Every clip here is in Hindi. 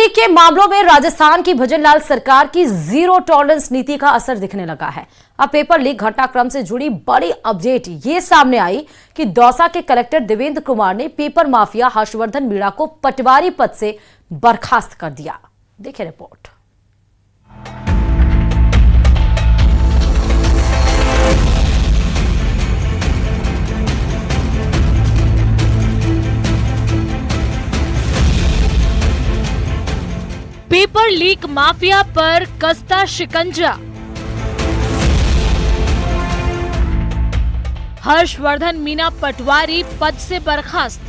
लीक के मामलों में राजस्थान की भजनलाल सरकार की जीरो टॉलरेंस नीति का असर दिखने लगा है। अब पेपर लीक घटनाक्रम से जुड़ी बड़ी अपडेट ये सामने आई कि दौसा के कलेक्टर देवेंद्र कुमार ने पेपर माफिया हर्षवर्धन मीणा को पटवारी पद से बर्खास्त कर दिया। देखिए रिपोर्ट। पेपर लीक माफिया पर कसता शिकंजा। हर्षवर्धन मीणा पटवारी पद से बर्खास्त।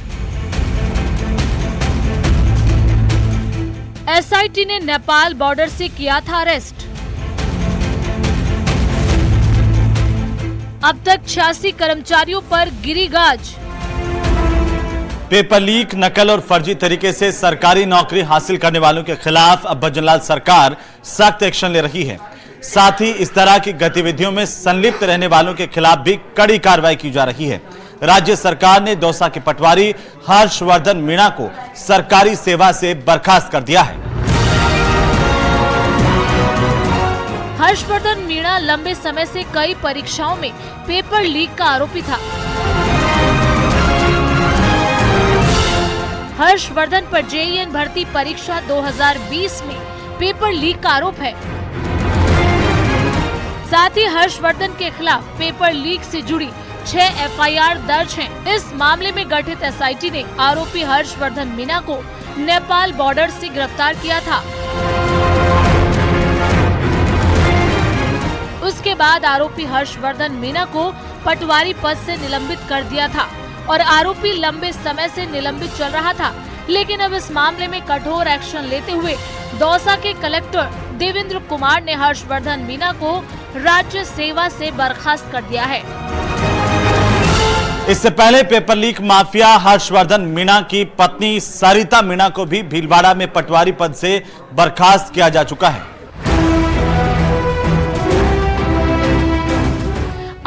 एसआईटी ने नेपाल बॉर्डर से किया था अरेस्ट। अब तक 86 कर्मचारियों पर गिरी गाज। पेपर लीक, नकल और फर्जी तरीके से सरकारी नौकरी हासिल करने वालों के खिलाफ अब भजनलाल सरकार सख्त एक्शन ले रही है। साथ ही इस तरह की गतिविधियों में संलिप्त रहने वालों के खिलाफ भी कड़ी कार्रवाई की जा रही है। राज्य सरकार ने दौसा के पटवारी हर्षवर्धन मीणा को सरकारी सेवा से बर्खास्त कर दिया है। हर्षवर्धन मीणा लंबे समय से कई परीक्षाओं में पेपर लीक का आरोपी था। हर्षवर्धन पर जेईएन भर्ती परीक्षा 2020 में पेपर लीक का आरोप है। साथ ही हर्षवर्धन के खिलाफ पेपर लीक से जुड़ी 6 एफआईआर दर्ज हैं। इस मामले में गठित एसआईटी ने आरोपी हर्षवर्धन मीणा को नेपाल बॉर्डर से गिरफ्तार किया था। उसके बाद आरोपी हर्षवर्धन मीणा को पटवारी पद से निलंबित कर दिया था और आरोपी लंबे समय से निलंबित चल रहा था। लेकिन अब इस मामले में कठोर एक्शन लेते हुए दौसा के कलेक्टर देवेंद्र कुमार ने हर्षवर्धन मीणा को राज्य सेवा से बर्खास्त कर दिया है। इससे पहले paper leak mafia Harshvardhan Meena की पत्नी सरिता मीणा को भी भीलवाड़ा में पटवारी पद से बर्खास्त किया जा चुका है।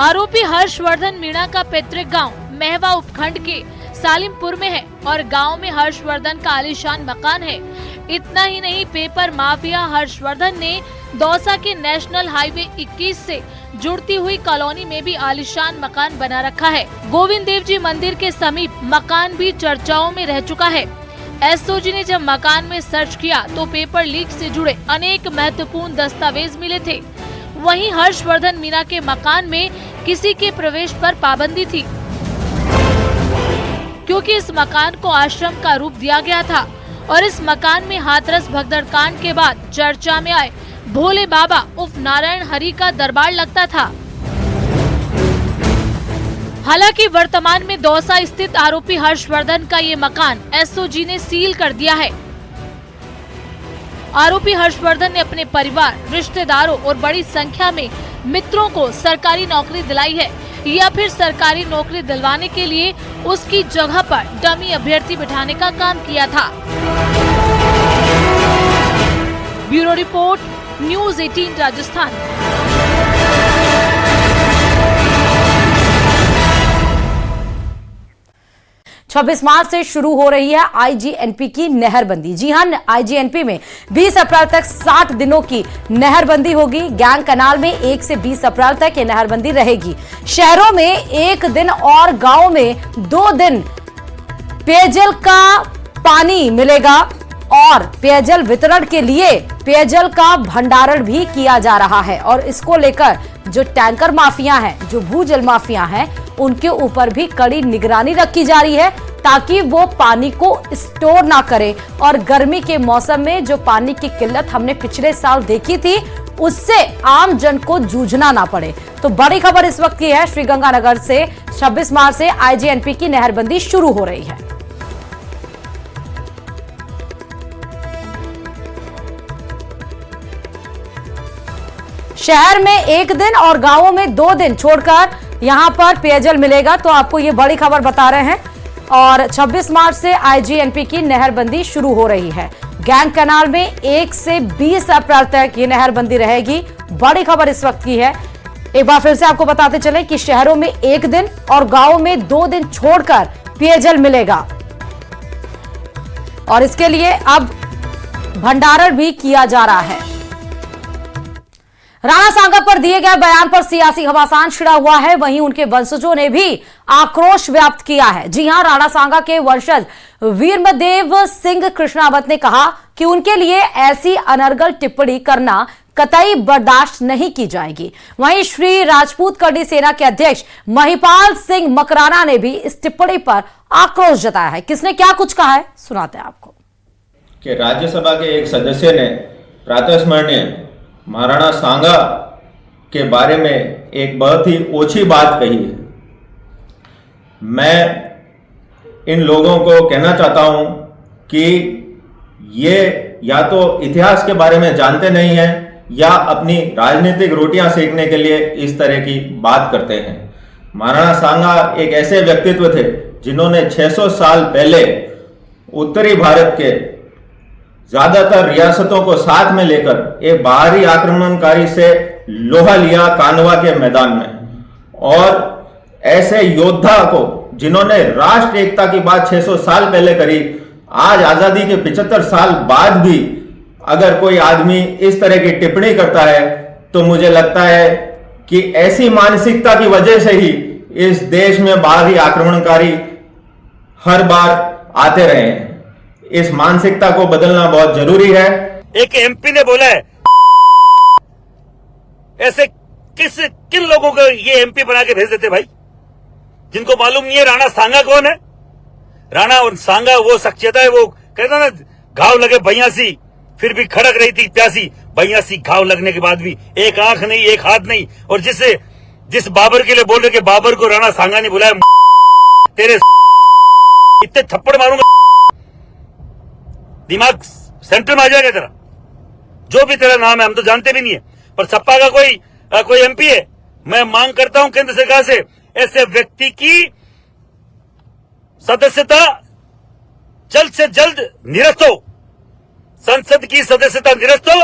आरोपी हर्षवर्धन मीणा का पैतृक गांव महवा उपखंड के सालिमपुर में है और गांव में हर्षवर्धन का आलीशान मकान है। इतना ही नहीं, पेपर माफिया हर्षवर्धन ने दौसा के नेशनल हाईवे 21 से जुड़ती हुई कॉलोनी में भी आलीशान मकान बना रखा है। गोविंद देव जी मंदिर के समीप मकान भी चर्चाओं में रह चुका है। एसओजी ने जब मकान में सर्च किया तो पेपर लीक से जुड़े अनेक महत्वपूर्ण दस्तावेज मिले थे। वहीं हर्षवर्धन मीणा के मकान में किसी के प्रवेश पर पाबंदी थी, क्योंकि इस मकान को आश्रम का रूप दिया गया था और इस मकान में हाथरस भगदड़ कांड के बाद चर्चा में आए भोले बाबा उर्फ नारायण हरि का दरबार लगता था। हालांकि वर्तमान में दौसा स्थित आरोपी हर्षवर्धन का ये मकान एसओजी ने सील कर दिया है। आरोपी हर्षवर्धन ने अपने परिवार, रिश्तेदारों और बड़ी संख्या में मित्रों को सरकारी नौकरी दिलाई है या फिर सरकारी नौकरी दिलवाने के लिए उसकी जगह पर डमी अभ्यर्थी बिठाने का काम किया था। Bureau report, news 18 Rajasthan. 26 मार्च से शुरू हो रही है आईजीएनपी की नहरबंदी। जी हां, आईजीएनपी में 20 अप्रैल तक 60 दिनों की नहरबंदी होगी। गैंग कनाल में 1 से 20 अप्रैल तक ये नहरबंदी रहेगी। शहरों में 1 दिन और गांवों में 2 दिन पेयजल का पानी मिलेगा और पेयजल वितरण के लिए पेयजल का भंडारण भी किया जा रहा है। और इसको लेकर जो टैंकर माफिया हैं, जो भूजल माफिया हैं, उनके ऊपर भी कड़ी निगरानी रखी जा रही है ताकि वो पानी को स्टोर ना करें और गर्मी के मौसम में जो पानी की किल्लत हमने पिछले साल देखी थी उससे आम जन को जूझना ना पड़े। तो बड़ी खबर इस वक्त की है, श्रीगंगानगर से 26 मार्च से आईजीएनपी की नहरबंदी शुरू हो रही है। शहर में 1 दिन और गांवों में 2 दिन छोड़कर यहां पर पेयजल मिलेगा। तो आपको ये बड़ी खबर बता रहे हैं। और 26 मार्च से आईजीएनपी की नहरबंदी शुरू हो रही है। गैंग कैनाल में 1 से 20 अप्रैल तक ये नहरबंदी रहेगी। बड़ी खबर इस वक्त की है। एक बार फिर से आपको बताते चले कि शहरों में 1 दिन और गांवों में 2 दिन छोड़कर पेयजल मिलेगा और इसके लिए अब भंडारण भी किया जा रहा है। राणा सांगा पर दिए गए बयान पर सियासी घमासान छिड़ा हुआ है, वहीं उनके वंशजों ने भी आक्रोश व्यक्त किया है। जी हां, राणा सांगा के वंशज वीरमदेव सिंह कृष्णावत ने कहा कि उनके लिए ऐसी अनर्गल टिप्पणी करना कतई बर्दाश्त नहीं की जाएगी। वहीं श्री राजपूत करनी सेना के अध्यक्ष महिपाल सिंह मकराना ने भी इस टिप्पणी पर आक्रोश जताया है। किसने क्या कुछ कहा है, सुनाते हैं आपको। कि राज्यसभा के एक सदस्य ने प्रातःस्मरणीय महाराणा सांगा के बारे में एक बहुत ही ओछी बात कही है। मैं इन लोगों को कहना चाहता हूं कि ये या तो इतिहास के बारे में जानते नहीं हैं या अपनी राजनीतिक रोटियां सेकने के लिए इस तरह की बात करते हैं। महाराणा सांगा एक ऐसे व्यक्तित्व थे जिन्होंने 600 साल पहले उत्तरी भारत के ज्यादातर रियासतों को साथ में लेकर एक बाहरी आक्रमणकारी से लोहा लिया कानवा के मैदान में, और ऐसे योद्धा को जिन्होंने राष्ट्र एकता की बात 600 साल पहले करी, आज आजादी के 75 साल बाद भी अगर कोई आदमी इस तरह की टिप्पणी करता है तो मुझे लगता है कि ऐसी मानसिकता की वजह से ही इस देश में बाहरी आक्रमणकारी हर बार आते रहे हैं। इस मानसिकता को बदलना बहुत जरूरी है। एक एमपी ने बोला है, ऐसे किन लोगों को ये एमपी बना के भेज देते भाई, जिनको मालूम नहीं है राणा सांगा कौन है। राणा सांगा वो शख्सियत है, वो कहता ना घाव लगे भैयासी फिर भी खड़क रही थी प्यासी। भैयासी घाव लगने के बाद भी एक आंख नहीं एक हाथ नहीं, और जिस बाबर के लिए बोल रहे कि बाबर को राणा सांगा ने बुलाया, तेरे इतने थप्पड़ मारूंगा दिमाग सेंटर में आ जाएगा तेरा। जो भी तेरा नाम है हम तो जानते भी नहीं है, पर सपा का कोई एमपी है। मैं मांग करता हूं केंद्र सरकार से ऐसे व्यक्ति की सदस्यता जल्द से जल्द निरस्त हो, संसद की सदस्यता निरस्त हो।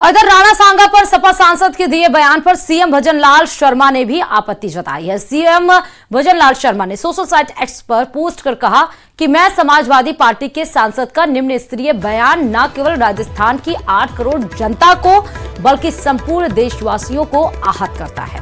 अगर राणा सांगा पर सपा सांसद के दिए बयान पर सीएम भजनलाल शर्मा ने भी आपत्ति जताई है। सीएम भजनलाल शर्मा ने सोशल साइट एक्स पर पोस्ट कर कहा कि मैं समाजवादी पार्टी के सांसद का निम्न स्तरीय बयान न केवल राजस्थान की 8 करोड़ जनता को बल्कि संपूर्ण देशवासियों को आहत करता है।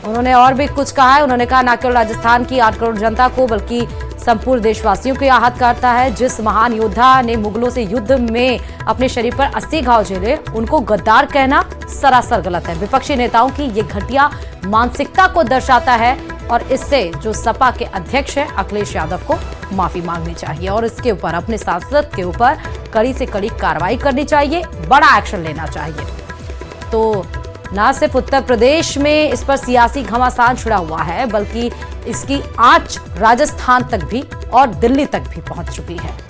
उन्होंने और भी कुछ कहा है। उन्होंने कहा न केवल राजस्थान की 8 करोड़ जनता को बल्कि संपूर्ण देशवासियों को आहत करता है। जिस महान योद्धा ने मुगलों से युद्ध में अपने शरीर पर 80 घाव झेले, उनको गद्दार कहना सरासर गलत है। विपक्षी नेताओं की ये घटिया मानसिकता को दर्शाता है और इससे जो सपा के अध्यक्ष हैं अखिलेश यादव को माफी मांगनी चाहिए और इसके ऊपर अपने सांसद के ऊपर कड़ी से कड़ी कार्रवाई करनी चाहिए, बड़ा एक्शन लेना चाहिए। तो न सिर्फ उत्तर प्रदेश में इस पर सियासी घमासान छिड़ा हुआ है, बल्कि इसकी आंच राजस्थान तक भी और दिल्ली तक भी पहुंच चुकी है।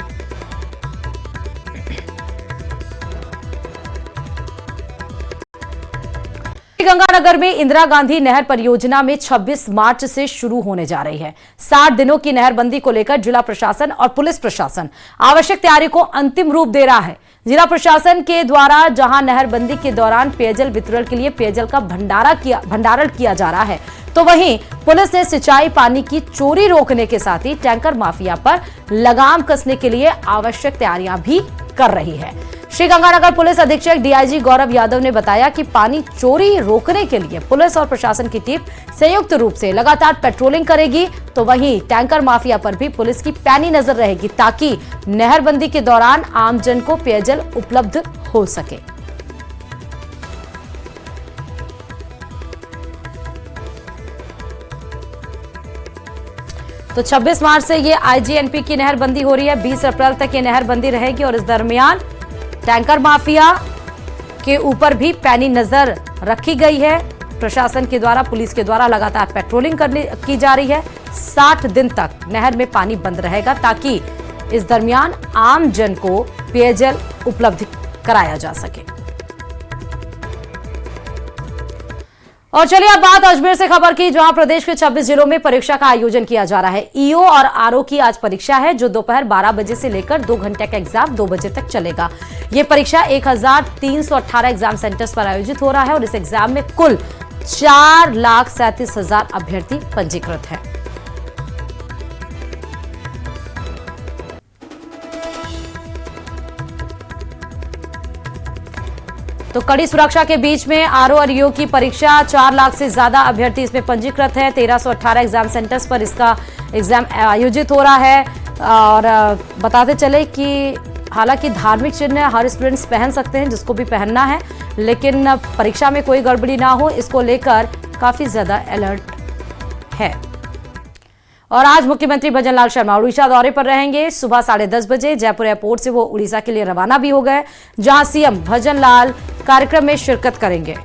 गंगानगर में इंदिरा गांधी नहर परियोजना में 26 मार्च से शुरू होने जा रही है। 60 दिनों की नहरबंदी को लेकर जिला प्रशासन और पुलिस प्रशासन आवश्यक तैयारी को अंतिम रूप दे रहा है। जिला प्रशासन के द्वारा जहां नहरबंदी के दौरान पेयजल वितरण के लिए पेयजल का भंडारण किया जा रहा है, तो वहीं पुलिस ने सिंचाई पानी की चोरी रोकने के साथ ही टैंकर माफिया पर लगाम कसने के लिए आवश्यक तैयारियां भी कर रही है। श्रीगंगानगर पुलिस अधीक्षक डीआईजी गौरव यादव ने बताया कि पानी चोरी रोकने के लिए पुलिस और प्रशासन की टीम संयुक्त रूप से लगातार पेट्रोलिंग करेगी, तो वहीं टैंकर माफिया पर भी पुलिस की पैनी नजर रहेगी ताकि नहरबंदी के दौरान आमजन को पेयजल उपलब्ध हो सके। तो 26 मार्च से ये आईजीएनपी की नहरबंदी हो रही है। 20 अप्रैल तक ये नहरबंदी रहेगी और इस दरमियान टैंकर माफिया के ऊपर भी पैनी नजर रखी गई है। प्रशासन के द्वारा, पुलिस के द्वारा लगातार पेट्रोलिंग की जा रही है। 60 दिन तक नहर में पानी बंद रहेगा ताकि इस दरमियान आम जन को पेयजल उपलब्ध कराया जा सके। और चलिए अब बात अजमेर से खबर की, जहां प्रदेश के 26 जिलों में परीक्षा का आयोजन किया जा रहा है। ईओ और आरओ की आज परीक्षा है, जो दोपहर 12 बजे से लेकर 2 घंटे का एग्जाम 2 बजे तक चलेगा। यह परीक्षा 1318 एग्जाम सेंटर्स पर आयोजित हो रहा है और इस एग्जाम में कुल 4,37,000 अभ्यर्थी पंजीकृत हैं। तो कड़ी सुरक्षा के बीच में आरओ और ईओ की परीक्षा, 4 लाख से ज्यादा अभ्यर्थी इसमें पंजीकृत है। 1318 एग्जाम सेंटर्स पर इसका एग्जाम आयोजित हो रहा है। और बताते चले कि हालांकि धार्मिक चिन्ह हर स्टूडेंट्स पहन सकते हैं, जिसको भी पहनना है, लेकिन परीक्षा में कोई गड़बड़ी ना हो, इसको लेकर काफी ज्यादा अलर्ट है। और आज मुख्यमंत्री भजनलाल शर्मा उड़ीसा दौरे पर रहेंगे। सुबह 10:30 बजे जयपुर एयरपोर्ट से वो उड़ीसा के लिए रवाना भी हो गए, जहां सीएम भजनलाल कार्यक्रम में शिरकत करेंगे।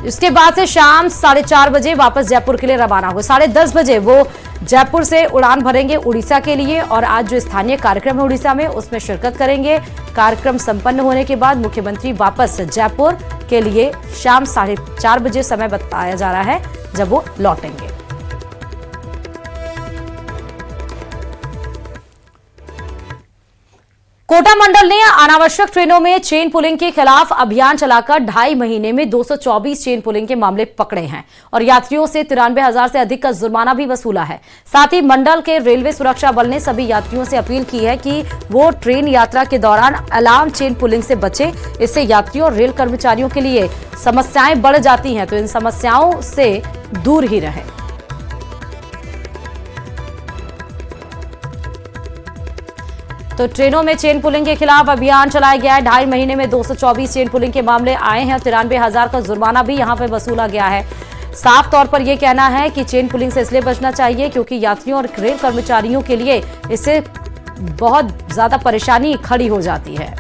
इसके बाद से शाम 4:30 बजे वापस जयपुर के लिए रवाना हो। 10:30 बजे वो जयपुर से उड़ान भरेंगे उड़ीसा के लिए और आज जो स्थानीय कार्यक्रम है उड़ीसा में, उसमें शिरकत करेंगे। कार्यक्रम संपन्न होने के बाद मुख्यमंत्री वापस जयपुर के लिए शाम 4:30 बजे समय बताया जा रहा है जब वो लौटेंगे। कोटा मंडल ने अनावश्यक ट्रेनों में चेन पुलिंग के खिलाफ अभियान चलाकर 2.5 महीने में 224 चेन पुलिंग के मामले पकड़े हैं और यात्रियों से 93,000 से अधिक का जुर्माना भी वसूला है। साथ ही मंडल के रेलवे सुरक्षा बल ने सभी यात्रियों से अपील की है कि वो ट्रेन यात्रा के दौरान अलार्म चेन पुलिंग से बचे। इससे यात्रियों और रेल कर्मचारियों के लिए समस्याएं बढ़ जाती हैं, तो इन समस्याओं से दूर ही रहें। तो ट्रेनों में चेन पुलिंग के खिलाफ अभियान चलाया गया है। 2.5 महीने में 224 चेन पुलिंग के मामले आए हैं और 93,000 का जुर्माना भी यहां पे वसूला गया है। साफ तौर पर यह कहना है कि चेन पुलिंग से इसलिए बचना चाहिए क्योंकि यात्रियों और रेल कर्मचारियों के लिए इससे बहुत ज्यादा परेशानी खड़ी हो जाती है।